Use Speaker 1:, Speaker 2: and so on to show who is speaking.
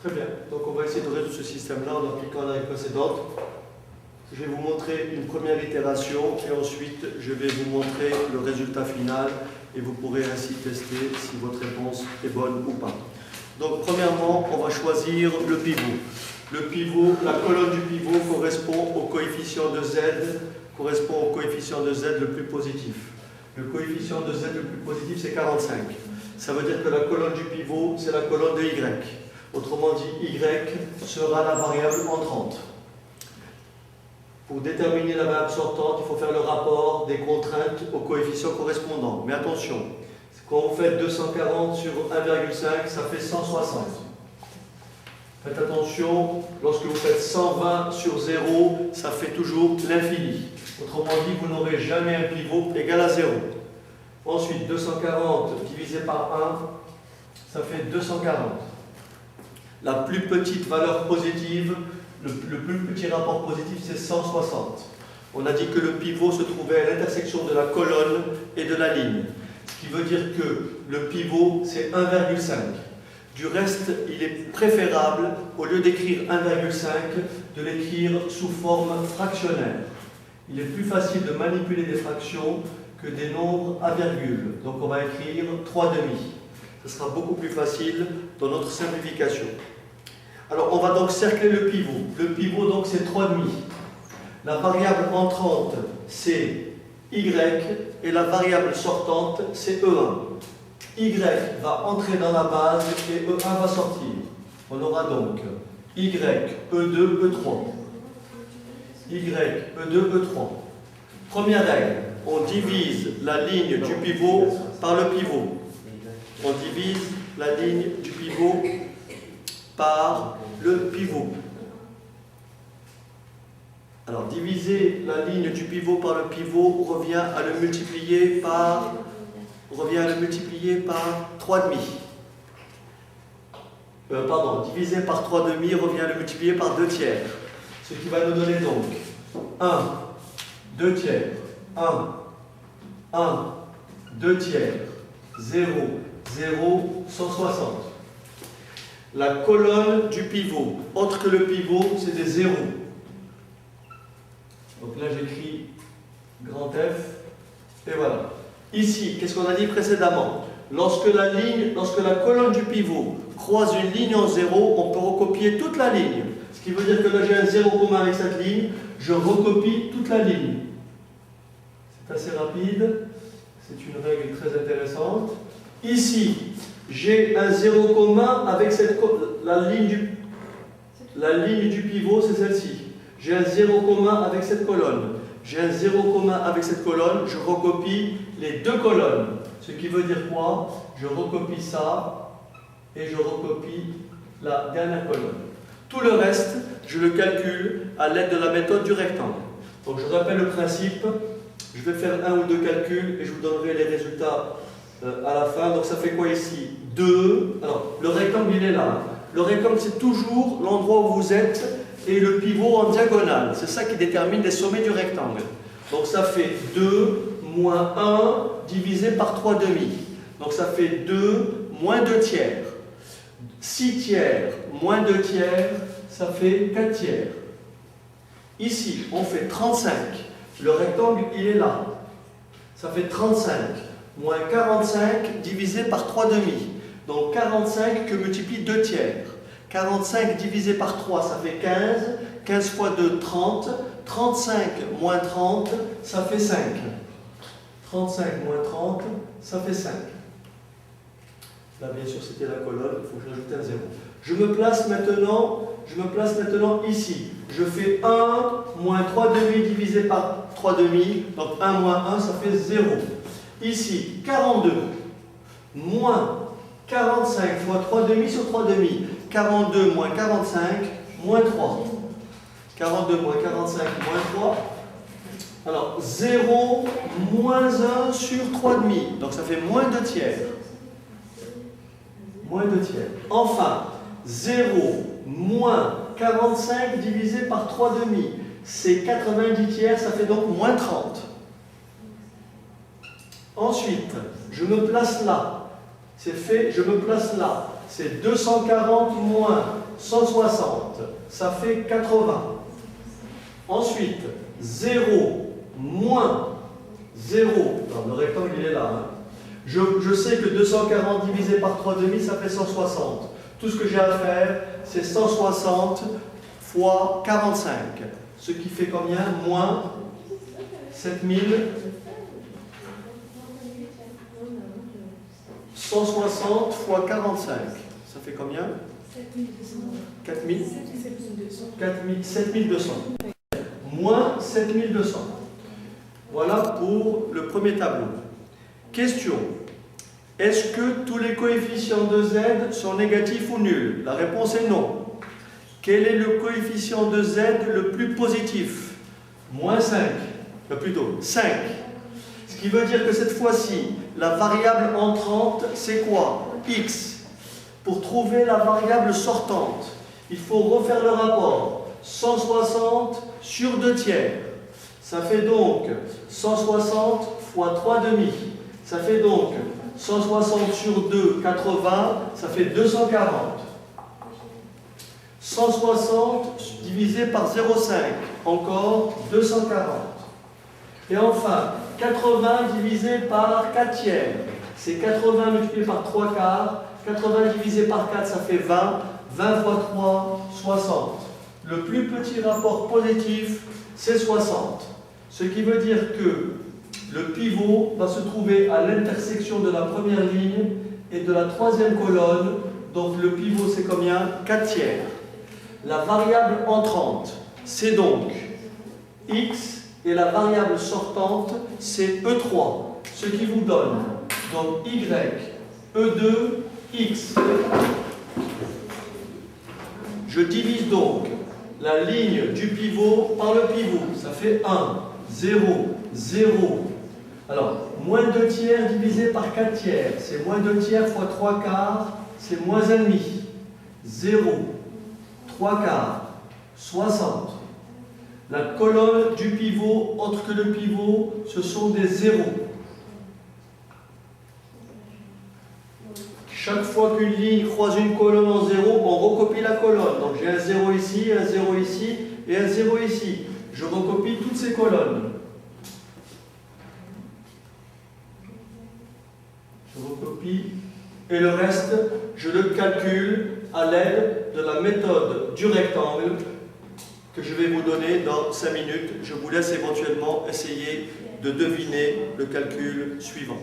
Speaker 1: Très bien. Donc on va essayer de résoudre ce système-là en appliquant la règle précédente. Je vais vous montrer une première itération et ensuite je vais vous montrer le résultat final et vous pourrez ainsi tester si votre réponse est bonne ou pas. Donc premièrement, on va choisir le pivot. Le pivot, la colonne du pivot correspond au coefficient de Z, le plus positif. Le coefficient de Z le plus positif, c'est 45. Ça veut dire que la colonne du pivot, c'est la colonne de Y. Autrement dit, Y sera la variable entrante. Pour déterminer la variable sortante, il faut faire le rapport des contraintes au coefficient correspondant. Mais attention, quand vous faites 240 sur 1,5, ça fait 160. Faites attention, lorsque vous faites 120 sur 0, ça fait toujours l'infini. Autrement dit, vous n'aurez jamais un pivot égal à 0. Ensuite, 240 divisé par 1, ça fait 240. La plus petite valeur positive, le plus petit rapport positif, c'est 160. On a dit que le pivot se trouvait à l'intersection de la colonne et de la ligne. Ce qui veut dire que le pivot, c'est 1,5. Du reste, il est préférable, au lieu d'écrire 1,5, de l'écrire sous forme fractionnaire. Il est plus facile de manipuler des fractions que des nombres à virgule. Donc on va écrire 3,5. Ce sera beaucoup plus facile dans notre simplification. Alors on va donc cercler le pivot. Le pivot donc c'est 3,5. La variable entrante c'est Y et la variable sortante c'est E1. Y va entrer dans la base et E1 va sortir. On aura donc Y, E2, E3. Y, E2, E3. Première règle, on divise la ligne du pivot par le pivot. On divise la ligne du pivot par le pivot. Alors, diviser la ligne du pivot par le pivot revient à le multiplier par 3,5. Diviser par 3,5 revient à le multiplier par 2 tiers. Ce qui va nous donner donc 1, 2 tiers, 1, 2 tiers, 0, 0, 160. La colonne du pivot, autre que le pivot, c'est des zéros. Donc là, j'écris grand F, et voilà. Ici, qu'est-ce qu'on a dit précédemment? Lorsque la colonne du pivot croise une ligne en zéro, on peut recopier toute la ligne. Ce qui veut dire que là, j'ai un zéro commun avec cette ligne, je recopie toute la ligne. C'est assez rapide, c'est une règle très intéressante. Ici, j'ai un zéro commun avec la ligne du pivot, c'est celle-ci. J'ai un zéro commun avec cette colonne. J'ai un zéro commun avec cette colonne, je recopie les deux colonnes. Ce qui veut dire quoi? Je recopie ça et je recopie la dernière colonne. Tout le reste, je le calcule à l'aide de la méthode du rectangle. Donc je rappelle le principe, je vais faire un ou deux calculs et je vous donnerai les résultats à la fin. Donc ça fait quoi ici? 2. Alors le rectangle il est là. Le rectangle c'est toujours l'endroit où vous êtes et le pivot en diagonale. C'est ça qui détermine les sommets du rectangle. Donc ça fait 2 moins 1 divisé par 3,5. Donc ça fait 2 moins 2 tiers. 6 tiers moins 2 tiers, ça fait 4 tiers. Ici, on fait 35. Le rectangle, il est là. Ça fait 35 moins 45 divisé par 3,5. Donc 45 que multiplie 2 tiers. 45 divisé par 3, ça fait 15. 15 fois 2, 30. 35 moins 30, ça fait 5. 35 moins 30, ça fait 5. Là, bien sûr, c'était la colonne, il faut que je rajoute un 0. Je me place maintenant ici. Je fais 1 moins 3,5 divisé par 3,5. Donc 1 moins 1, ça fait 0. Ici, 42 moins 45 fois 3,5 sur 3,5. 42 moins 45, moins 3. 42 moins 45, moins 3. Alors, 0 moins 1 sur 3,5. Donc ça fait moins 2 tiers. Moins 2 tiers. Enfin, 0 moins 45 divisé par 3,5. C'est 90 tiers, ça fait donc moins 30. Ensuite, je me place là. C'est fait, je me place là. C'est 240 moins 160, ça fait 80. Ensuite, 0 moins 0, non, le rectangle il est là. Hein. Je sais que 240 divisé par 3,5, ça fait 160. Tout ce que j'ai à faire, c'est 160 fois 45. Ce qui fait combien? Moins 7000. 160 fois 45. Ça fait combien? 7200. Moins 7200. Voilà pour le premier tableau. Question. Est-ce que tous les coefficients de z sont négatifs ou nuls? La réponse est non. Quel est le coefficient de z le plus positif? Moins 5. Plutôt 5. Ce qui veut dire que cette fois-ci, la variable entrante, c'est quoi? X. Pour trouver la variable sortante, il faut refaire le rapport. 160 sur 2 tiers. Ça fait donc 160 fois 3,5. Ça fait donc 160 sur 2, 80. Ça fait 240. 160 divisé par 0,5. Encore 240. Et enfin, 80 divisé par 4 tiers. C'est 80 multiplié par 3 quarts. 80 divisé par 4, ça fait 20. 20 fois 3, 60. Le plus petit rapport positif, c'est 60. Ce qui veut dire que le pivot va se trouver à l'intersection de la première ligne et de la troisième colonne. Donc le pivot, c'est combien? 4 tiers. La variable entrante, c'est donc x, et la variable sortante, c'est E3. Ce qui vous donne donc y, E2, x. Je divise donc la ligne du pivot par le pivot. Ça fait 1, 0, 0. Alors, moins 2 tiers divisé par 4 tiers, c'est moins 2 tiers fois 3 quarts, c'est moins 1,5. 0, 3 quarts, 60. La colonne du pivot, autre que le pivot, ce sont des zéros. Chaque fois qu'une ligne croise une colonne en 0, on recopie la colonne. Donc j'ai un 0 ici, un 0 ici et un 0 ici. Je recopie toutes ces colonnes. Je recopie. Et le reste, je le calcule à l'aide de la méthode du rectangle que je vais vous donner dans 5 minutes. Je vous laisse éventuellement essayer de deviner le calcul suivant.